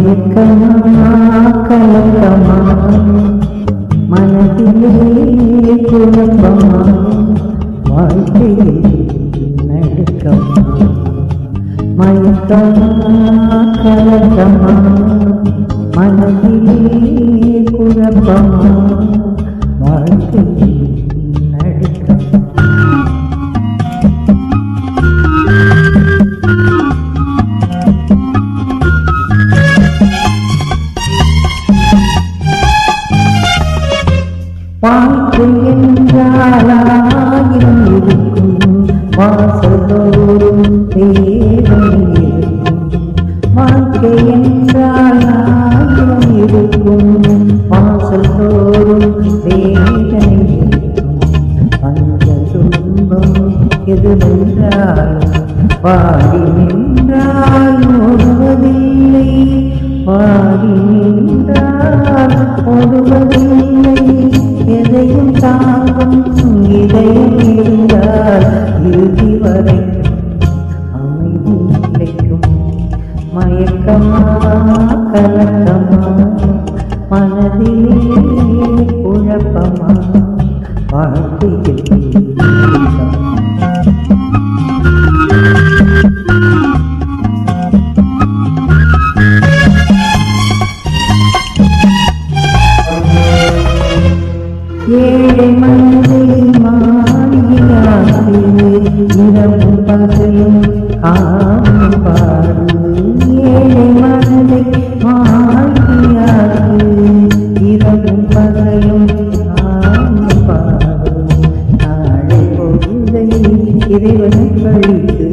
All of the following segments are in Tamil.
மயக்கமா கலக்கமா மனதிலே குழப்பமா வாழ்க்கையில் நடுக்கமா மயக்கமா கலக்கமா மனதிலே குழப்பமா வாழ்க்கையில் நடுக்கமா வாழ்க்கை என்றாலாயிரம் இருக்கும் வாசலோடும் தேவன் இருக்கும் வாழ்க்கை என்றாலாயிரம் இருக்கும் வாசலோடும் தேவன் இருக்கும் அந்த துன்பம் எதுவென்றாலும் பாடி நின்றால் ஓடுவதில்லை பாடி நின்றால் ஓடுவதில்லை எதையும் தாங்கும் இதயம் இருந்தால் இறுதி வரை அமைதி கிடைக்கும் மயக்கமா கலக்கமா மனதிலே குழப்பமா வாழ்க்கையில் ஏழை மனதை மாறியாக்கு இரவும் பகலும் காவல் பாடு ஏழை மனதை மாறியாக்கு இரவும் பகலும் காவல் பாடு நாளை பொழுதை இறைவனை கழித்து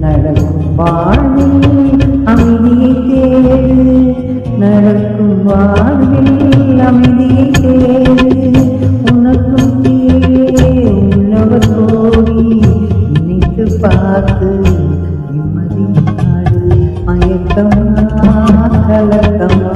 நடக்கும் வாழ்வில் அமைதியை தேடு நடக்கும் வாழ்வில் அமைதியை தேடு உனக்கும் கீழே உள்ளவர் கோடி நினைத்து பார்த்து நிம்மதி நாடு மயக்கமா கலக்கமா